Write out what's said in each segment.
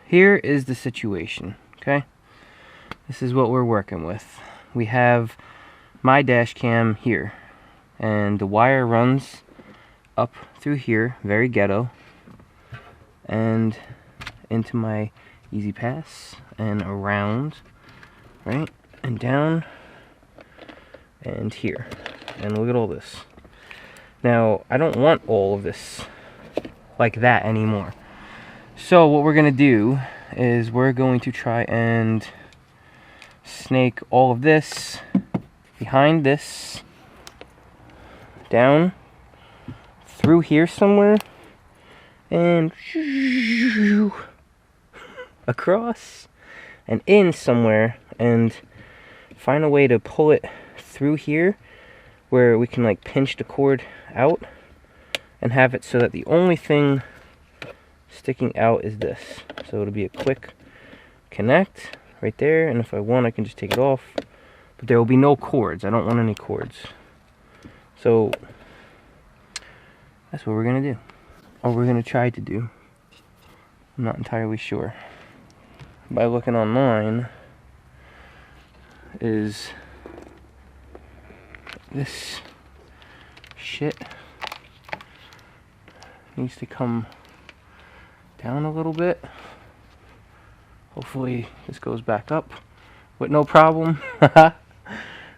here is the situation, okay? This is what we're working with. We have my dash cam here, and the wire runs up through here, very ghetto, and into my easy pass and around, right, and down and here. And look at all this. Now I don't want all of this like that anymore, so what we're gonna do is we're going to try and snake all of this behind this down through here somewhere and across and in somewhere, and find a way to pull it through here where we can like pinch the cord out and have it so that the only thing sticking out is this. So it'll be a quick connect right there, and if I want I can just take it off, but there will be no cords. I don't want any cords. So that's what we're gonna do, or we're gonna try to do. I'm not entirely sure. By looking online, is this shit needs to come down a little bit. Hopefully this goes back up with no problem.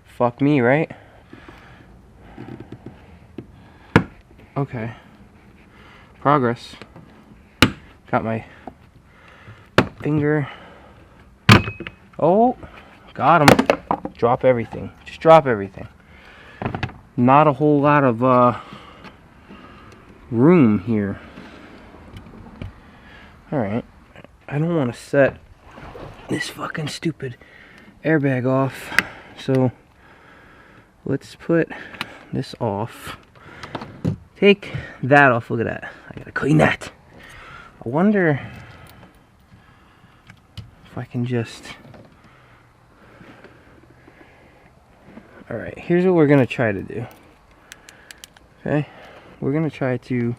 Fuck me, right? Okay. Progress. Got my finger. Oh, got him. Drop everything. Just drop everything. Not a whole lot of room here. Alright. I don't want to set this fucking stupid airbag off, so let's put this off. Take that off. Look at that. I gotta clean that. I wonder if I can just... Alright, here's what we're gonna try to do. Okay? We're gonna try to...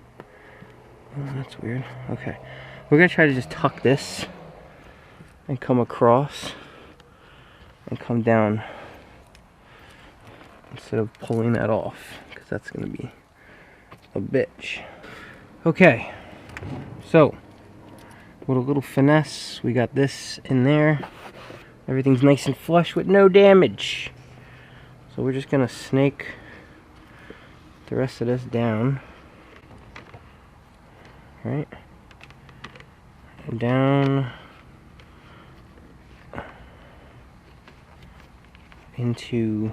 Oh, that's weird. Okay. We're gonna try to just tuck this and come across and come down instead of pulling that off, because that's gonna be a bitch. Okay, so with a little finesse, we got this in there. Everything's nice and flush with no damage. So we're just gonna snake the rest of this down, right, and down into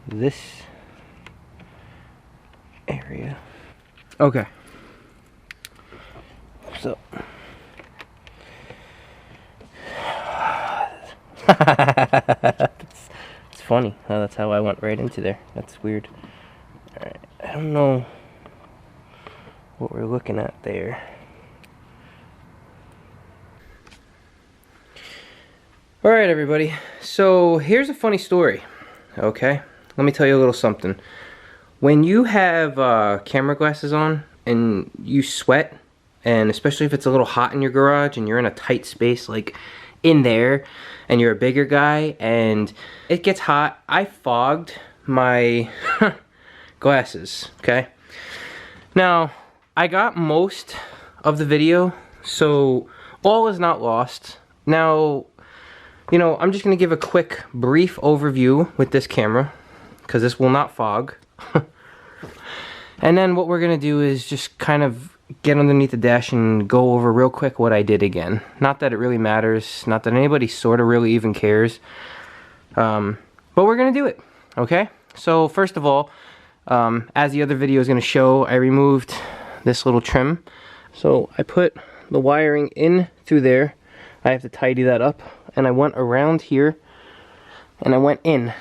this area. Okay. So it's funny how that's how I went right into there. That's weird. Alright, I don't know what we're looking at there. Alright everybody, so here's a funny story, okay? Let me tell you a little something. When you have camera glasses on and you sweat, and especially if it's a little hot in your garage and you're in a tight space like in there and you're a bigger guy and it gets hot, I fogged my glasses, okay? Now, I got most of the video, so all is not lost. Now, you know, I'm just going to give a quick, brief overview with this camera, because this will not fog. And then what we're going to do is just kind of get underneath the dash and go over real quick what I did again. Not that it really matters, not that anybody sort of really even cares. But we're going to do it, okay? So first of all, as the other video is going to show, I removed this little trim. So I put the wiring in through there. I have to tidy that up. And I went around here and I went in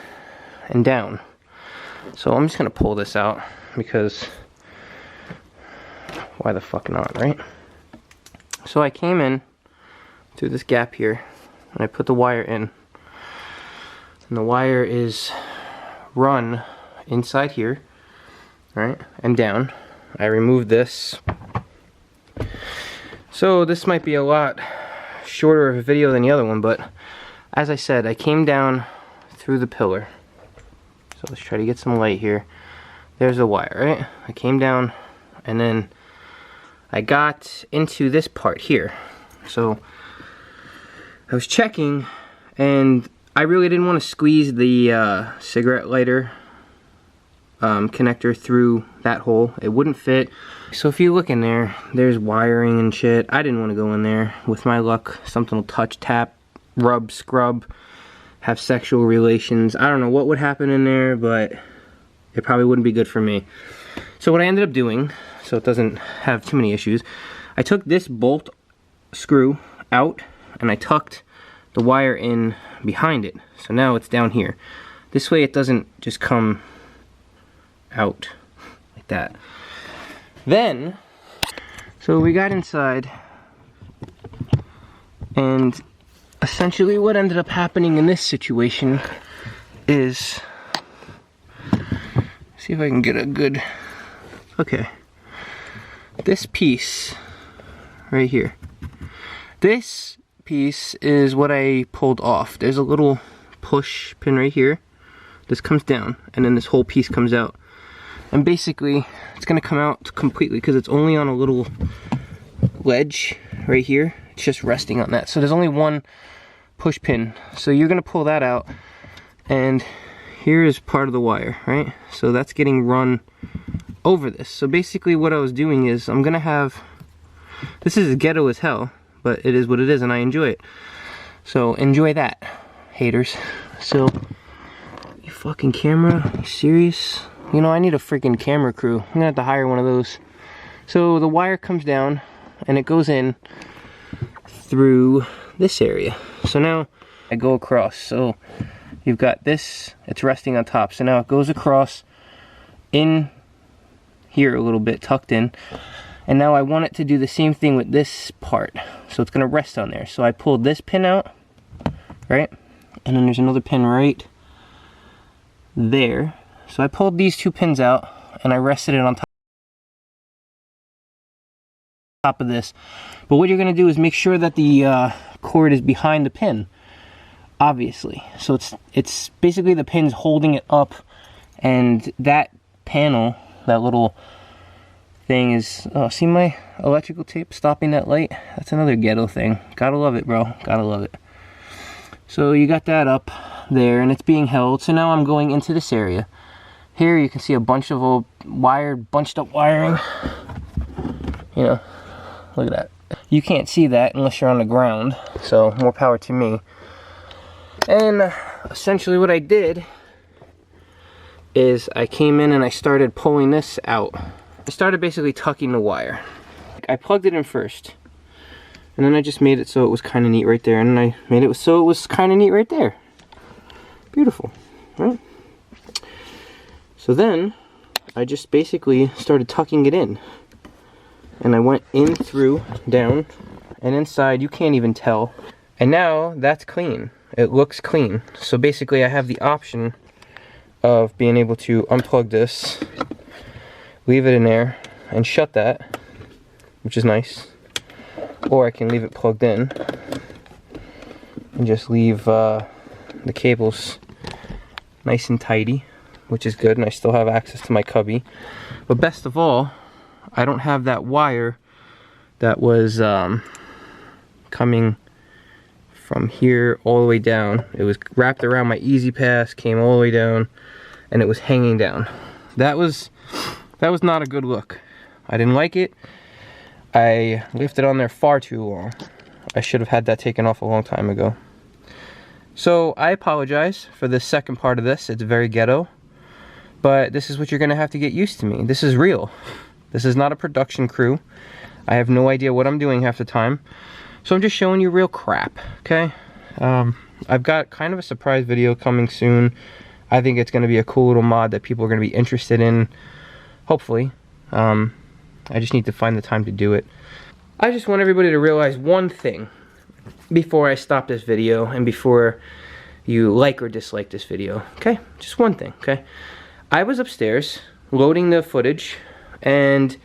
and down. So I'm just gonna pull this out because why the fuck not, right? So I came in through this gap here and I put the wire in, and the wire is run inside here, right, and down. I removed this. So this might be a lot shorter of a video than the other one, but as I said, I came down through the pillar. So let's try to get some light here. There's the wire, right? I came down and then I got into this part here. So I was checking and I really didn't want to squeeze the cigarette lighter connector through that hole. It wouldn't fit. So if you look in there, there's wiring and shit. I didn't want to go in there. With my luck, something will touch, tap, rub, scrub, have sexual relations. I don't know what would happen in there, but it probably wouldn't be good for me. So what I ended up doing, so it doesn't have too many issues, I took this bolt screw out and I tucked the wire in behind it. So now it's down here. This way it doesn't just come out like that. Then, so we got inside, and essentially what ended up happening in this situation is, see if I can get a good, okay, this piece right here, this piece is what I pulled off. There's a little push pin right here. This comes down and then this whole piece comes out. And basically, it's gonna come out completely because it's only on a little ledge right here. It's just resting on that. So there's only one push pin. So you're gonna pull that out, and here is part of the wire, right? So that's getting run over this. So basically what I was doing is, I'm gonna have, this is ghetto as hell, but it is what it is and I enjoy it. So enjoy that, haters. So, you fucking camera, you serious? You know, I need a freaking camera crew. I'm gonna have to hire one of those. So the wire comes down and it goes in through this area. So now I go across. So you've got this, it's resting on top. So now it goes across in here a little bit, tucked in. And now I want it to do the same thing with this part. So it's gonna rest on there. So I pulled this pin out, right? And then there's another pin right there. So I pulled these two pins out and I rested it on top of this. But what you're going to do is make sure that the cord is behind the pin, obviously. So it's basically the pins holding it up, and that panel, that little thing is, oh, see my electrical tape stopping that light? That's another ghetto thing. Gotta love it, bro. Gotta love it. So you got that up there and it's being held. So now I'm going into this area. Here you can see a bunch of old bunched up wiring. You know, look at that. You can't see that unless you're on the ground, so more power to me. And essentially what I did is I came in and I started pulling this out. I started basically tucking the wire. I plugged it in first, and then I just made it so it was kind of neat right there, and then I made it so it was kind of neat right there. Beautiful, right? So then, I just basically started tucking it in. And I went in through, down, and inside, you can't even tell. And now, that's clean. It looks clean. So basically, I have the option of being able to unplug this, leave it in there, and shut that, which is nice. Or I can leave it plugged in, and just leave the cables nice and tidy, which is good, and I still have access to my cubby. But best of all, I don't have that wire that was coming from here all the way down. It was wrapped around my Easy Pass, came all the way down, and it was hanging down. That was not a good look. I didn't like it. I left it on there far too long. I should have had that taken off a long time ago. So I apologize for the second part of this. It's very ghetto. But this is what you're gonna have to get used to me. This is real. This is not a production crew. I have no idea what I'm doing half the time. So I'm just showing you real crap, okay? I've got kind of a surprise video coming soon. I think it's gonna be a cool little mod that people are gonna be interested in, hopefully. I just need to find the time to do it. I just want everybody to realize one thing before I stop this video and before you like or dislike this video, okay? Just one thing, okay? I was upstairs loading the footage, and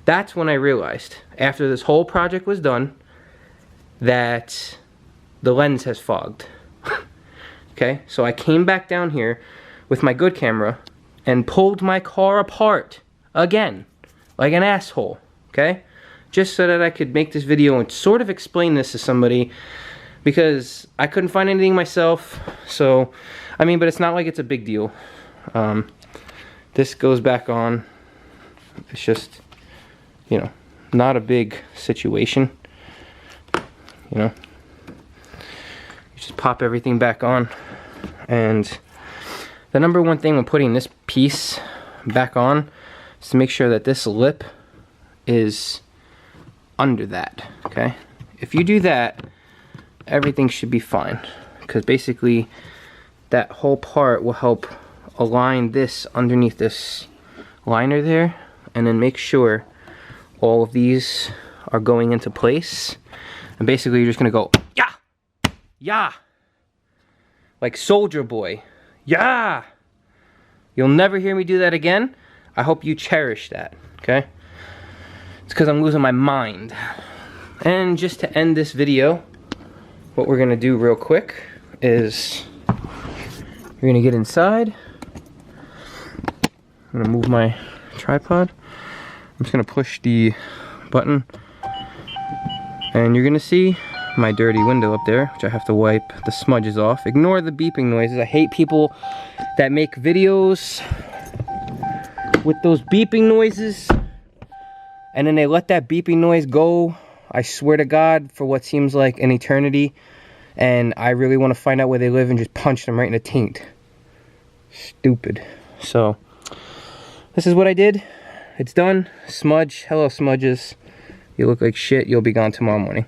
That's when I realized, after this whole project was done, that the lens has fogged. Okay, so I came back down here with my good camera and pulled my car apart again, like an asshole, okay? Just so that I could make this video and sort of explain this to somebody, because I couldn't find anything myself. So, I mean, but it's not like it's a big deal. This goes back on. It's just, you know, not a big situation, you know. You just pop everything back on. And the number one thing when putting this piece back on is to make sure that this lip is under that, okay? If you do that, everything should be fine, because basically that whole part will help align this underneath this liner there, and then make sure all of these are going into place. And basically you're just gonna go, yeah, yeah, like Soldier Boy, yeah. You'll never hear me do that again. I hope you cherish that, okay? It's because I'm losing my mind. And just to end this video, what we're gonna do real quick is we're gonna get inside. I'm gonna move my tripod. I'm just gonna push the button, and you're gonna see my dirty window up there, which I have to wipe the smudges off. Ignore the beeping noises. I hate people that make videos with those beeping noises and then they let that beeping noise go, I swear to God, for what seems like an eternity, and I really want to find out where they live and just punch them right in the taint. Stupid. So this is what I did. It's done. Smudge. Hello, smudges. You look like shit. You'll be gone tomorrow morning.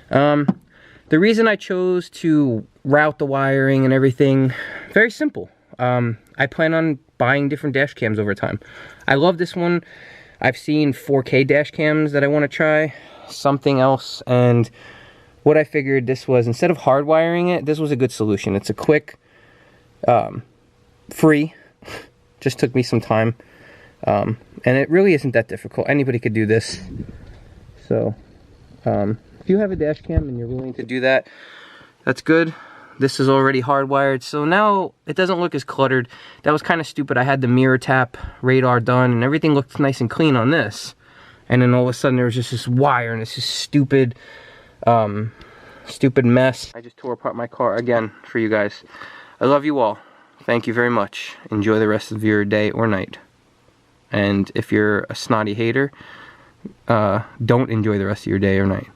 The reason I chose to route the wiring and everything, very simple. I plan on buying different dash cams over time. I love this one. I've seen 4K dash cams that I want to try. Something else. And what I figured this was, instead of hardwiring it, this was a good solution. It's a quick, free, just took me some time. And it really isn't that difficult. Anybody could do this. So, if you have a dash cam and you're willing to do that, that's good. This is already hardwired, so now it doesn't look as cluttered. That was kind of stupid. I had the mirror tap radar done and everything looked nice and clean on this. And then all of a sudden there was just this wire and it's this stupid, stupid mess. I just tore apart my car again for you guys. I love you all. Thank you very much. Enjoy the rest of your day or night. And if you're a snotty hater, don't enjoy the rest of your day or night.